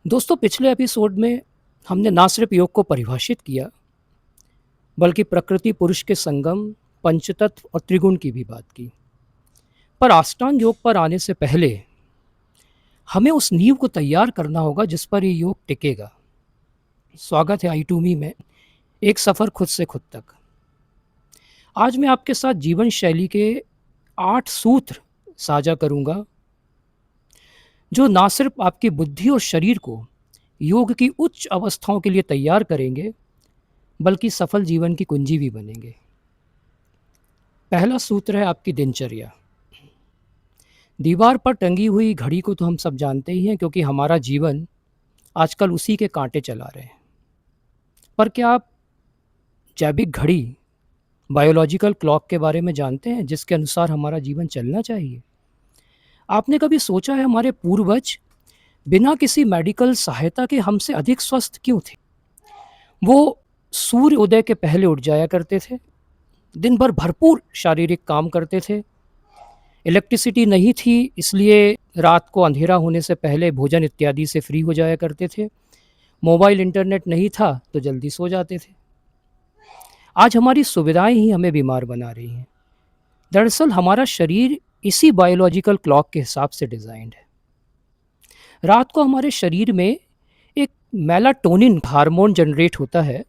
दोस्तों, पिछले एपिसोड में हमने ना सिर्फ योग को परिभाषित किया, बल्कि प्रकृति पुरुष के संगम, पंचतत्व और त्रिगुण की भी बात की। पर अष्टांग योग पर आने से पहले हमें उस नींव को तैयार करना होगा जिस पर ये योग टिकेगा। स्वागत है आई टू मी में एक सफ़र खुद से खुद तक। आज मैं आपके साथ जीवन शैली के 8 सूत्र साझा करूंगा, जो ना सिर्फ आपकी बुद्धि और शरीर को योग की उच्च अवस्थाओं के लिए तैयार करेंगे, बल्कि सफल जीवन की कुंजी भी बनेंगे। पहला सूत्र है आपकी दिनचर्या। दीवार पर टंगी हुई घड़ी को तो हम सब जानते ही हैं, क्योंकि हमारा जीवन आजकल उसी के कांटे चला रहे हैं। पर क्या आप जैविक घड़ी, बायोलॉजिकल क्लॉक के बारे में जानते हैं, जिसके अनुसार हमारा जीवन चलना चाहिए? आपने कभी सोचा है हमारे पूर्वज बिना किसी मेडिकल सहायता के हमसे अधिक स्वस्थ क्यों थे? वो सूर्य उदय के पहले उठ जाया करते थे, दिन भर भरपूर शारीरिक काम करते थे। इलेक्ट्रिसिटी नहीं थी, इसलिए रात को अंधेरा होने से पहले भोजन इत्यादि से फ्री हो जाया करते थे। मोबाइल इंटरनेट नहीं था तो जल्दी सो जाते थे। आज हमारी सुविधाएं ही हमें बीमार बना रही हैं। दरअसल हमारा शरीर इसी बायोलॉजिकल क्लॉक के हिसाब से डिज़ाइंड है। रात को हमारे शरीर में एक मेलाटोनिन हार्मोन जनरेट होता है,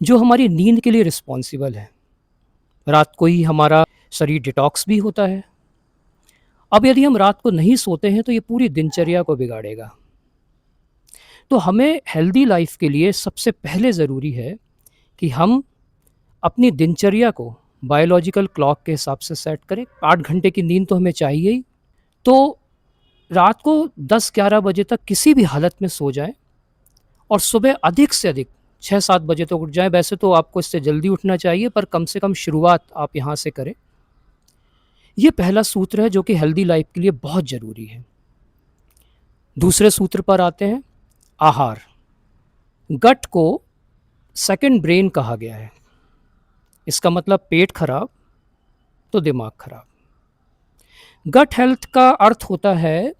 जो हमारी नींद के लिए रिस्पॉन्सिबल है। रात को ही हमारा शरीर डिटॉक्स भी होता है। अब यदि हम रात को नहीं सोते हैं तो ये पूरी दिनचर्या को बिगाड़ेगा। तो हमें हेल्दी लाइफ के लिए सबसे पहले ज़रूरी है कि हम अपनी दिनचर्या को बायोलॉजिकल क्लॉक के हिसाब से सेट करें। 8 घंटे की नींद तो हमें चाहिए ही। तो रात को 10-11 बजे तक किसी भी हालत में सो जाएं और सुबह अधिक से अधिक 6-7 बजे तक उठ जाएं। वैसे तो आपको इससे जल्दी उठना चाहिए, पर कम से कम शुरुआत आप यहाँ से करें। ये पहला सूत्र है जो कि हेल्दी लाइफ के लिए बहुत ज़रूरी है। दूसरे सूत्र पर आते हैं, आहार। गट को सेकंड ब्रेन कहा गया है। इसका मतलब पेट खराब तो दिमाग खराब। गट हेल्थ का अर्थ होता है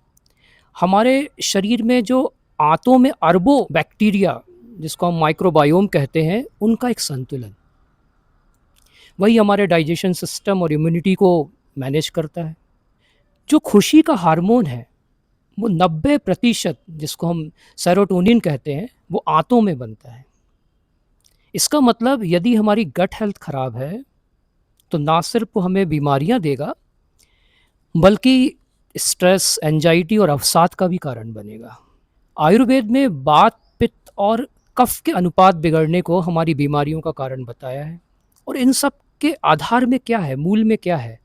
हमारे शरीर में जो आंतों में अरबों बैक्टीरिया, जिसको हम माइक्रोबायोम कहते हैं, उनका एक संतुलन। वही हमारे डाइजेशन सिस्टम और इम्यूनिटी को मैनेज करता है। जो खुशी का हार्मोन है वो 90%, जिसको हम सेरोटोनिन कहते हैं, वो आंतों में बनता है। इसका मतलब यदि हमारी गट हेल्थ खराब है तो ना सिर्फ वो हमें बीमारियां देगा, बल्कि स्ट्रेस, एंजाइटी और अवसाद का भी कारण बनेगा। आयुर्वेद में वात, पित्त और कफ के अनुपात बिगड़ने को हमारी बीमारियों का कारण बताया है। और इन सब के आधार में क्या है, मूल में क्या है?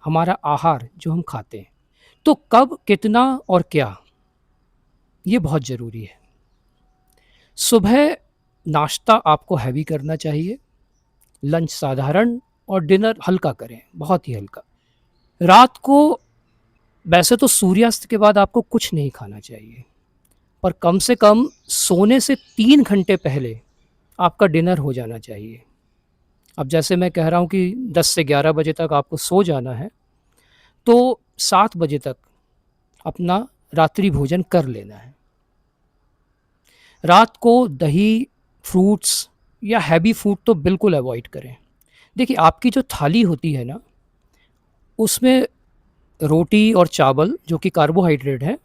हमारा आहार जो हम खाते हैं। तो कब, कितना और क्या, ये बहुत ज़रूरी है। सुबह नाश्ता आपको हैवी करना चाहिए, लंच साधारण और डिनर हल्का करें, बहुत ही हल्का। रात को वैसे तो सूर्यास्त के बाद आपको कुछ नहीं खाना चाहिए, पर कम से कम सोने से 3 घंटे पहले आपका डिनर हो जाना चाहिए। अब जैसे मैं कह रहा हूँ कि 10 से 11 बजे तक आपको सो जाना है, तो 7 बजे तक अपना रात्रि भोजन कर लेना है। रात को दही, फ्रूट्स या हैवी फूड तो बिल्कुल अवॉइड करें। देखिए, आपकी जो थाली होती है ना, उसमें रोटी और चावल जो कि कार्बोहाइड्रेट है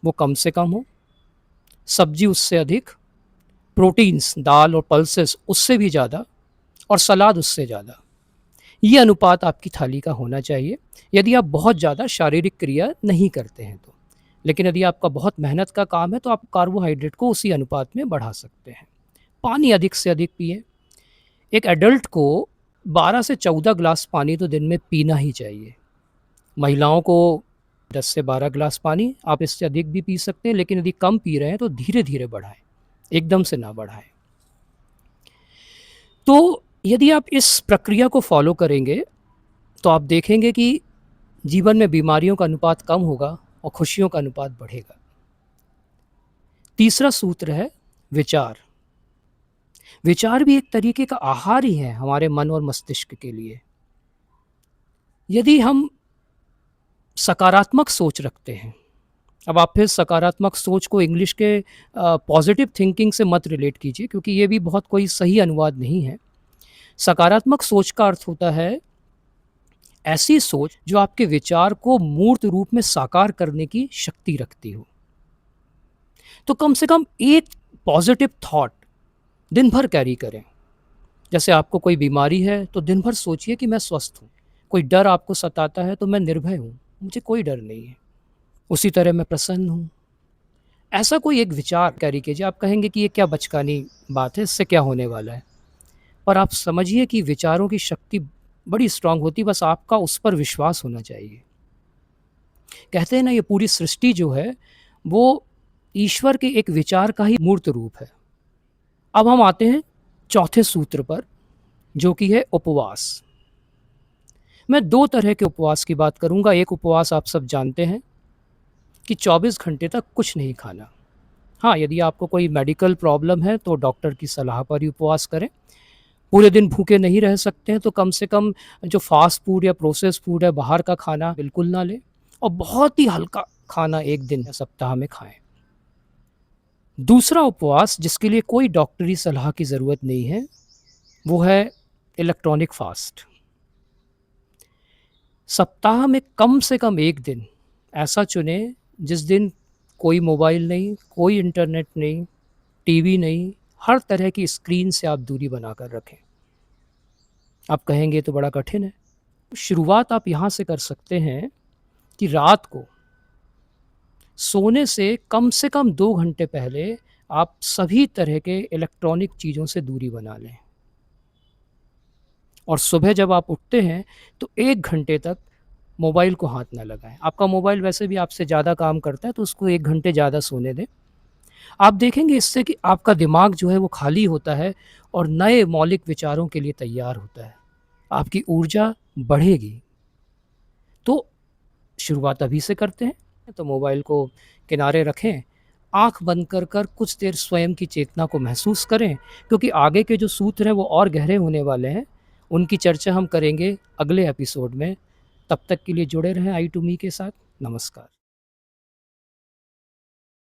वो कम से कम हो, सब्जी उससे अधिक, प्रोटीन्स दाल और पल्सेस उससे भी ज़्यादा, और सलाद उससे ज़्यादा। ये अनुपात आपकी थाली का होना चाहिए, यदि आप बहुत ज़्यादा शारीरिक क्रिया नहीं करते हैं तो। लेकिन यदि आपका बहुत मेहनत का काम है तो आप कार्बोहाइड्रेट को उसी अनुपात में बढ़ा सकते हैं। पानी अधिक से अधिक पिएं। एक एडल्ट को 12 से 14 ग्लास पानी तो दिन में पीना ही चाहिए। महिलाओं को 10 से 12 ग्लास पानी, आप इससे अधिक भी पी सकते हैं, लेकिन यदि कम पी रहे हैं तो धीरे धीरे बढ़ाएं, एकदम से ना बढ़ाएं। तो यदि आप इस प्रक्रिया को फॉलो करेंगे तो आप देखेंगे कि जीवन में बीमारियों का अनुपात कम होगा और खुशियों का अनुपात बढ़ेगा। तीसरा सूत्र है विचार। विचार भी एक तरीके का आहार ही है हमारे मन और मस्तिष्क के लिए। यदि हम सकारात्मक सोच रखते हैं अब आप फिर सकारात्मक सोच को इंग्लिश के पॉज़िटिव थिंकिंग से मत रिलेट कीजिए, क्योंकि ये भी बहुत कोई सही अनुवाद नहीं है। सकारात्मक सोच का अर्थ होता है ऐसी सोच जो आपके विचार को मूर्त रूप में साकार करने की शक्ति रखती हो। तो कम से कम एक पॉज़िटिव थॉट दिन भर कैरी करें। जैसे आपको कोई बीमारी है तो दिन भर सोचिए कि मैं स्वस्थ हूँ। कोई डर आपको सताता है तो मैं निर्भय हूँ, मुझे कोई डर नहीं है। उसी तरह मैं प्रसन्न हूँ। ऐसा कोई एक विचार कैरी कीजिए। आप कहेंगे कि ये क्या बचकानी बात है, इससे क्या होने वाला है? पर आप समझिए कि विचारों की शक्ति बड़ी स्ट्रॉन्ग होती है, बस आपका उस पर विश्वास होना चाहिए। कहते हैं ना, ये पूरी सृष्टि जो है वो ईश्वर के एक विचार का ही मूर्त रूप है। अब हम आते हैं चौथे सूत्र पर, जो कि है उपवास। मैं 2 तरह के उपवास की बात करूँगा। एक उपवास आप सब जानते हैं कि 24 घंटे तक कुछ नहीं खाना। हाँ, यदि आपको कोई मेडिकल प्रॉब्लम है तो डॉक्टर की सलाह पर ही उपवास करें। पूरे दिन भूखे नहीं रह सकते हैं तो कम से कम जो फ़ास्ट फूड या प्रोसेस्ड फूड है, बाहर का खाना बिल्कुल ना लें, और बहुत ही हल्का खाना 1 दिन या सप्ताह में खाएँ। दूसरा उपवास, जिसके लिए कोई डॉक्टरी सलाह की ज़रूरत नहीं है, वो है इलेक्ट्रॉनिक फ़ास्ट। सप्ताह में कम से कम 1 दिन ऐसा चुनें जिस दिन कोई मोबाइल नहीं, कोई इंटरनेट नहीं, टीवी नहीं, हर तरह की स्क्रीन से आप दूरी बनाकर रखें। आप कहेंगे ये तो बड़ा कठिन है। शुरुआत आप यहाँ से कर सकते हैं कि रात को सोने से कम 2 घंटे पहले आप सभी तरह के इलेक्ट्रॉनिक चीज़ों से दूरी बना लें। और सुबह जब आप उठते हैं तो 1 घंटे तक मोबाइल को हाथ ना लगाएँ। आपका मोबाइल वैसे भी आपसे ज़्यादा काम करता है तो उसको 1 घंटे ज़्यादा सोने दें। आप देखेंगे इससे कि आपका दिमाग जो है वो खाली होता है और नए मौलिक विचारों के लिए तैयार होता है। आपकी ऊर्जा बढ़ेगी। तो शुरुआत अभी से करते हैं, तो मोबाइल को किनारे रखें, आँख बंद कर कर कुछ देर स्वयं की चेतना को महसूस करें, क्योंकि आगे के जो सूत्र हैं वो और गहरे होने वाले हैं। उनकी चर्चा हम करेंगे अगले एपिसोड में। तब तक के लिए जुड़े रहें आई टू मी के साथ। नमस्कार।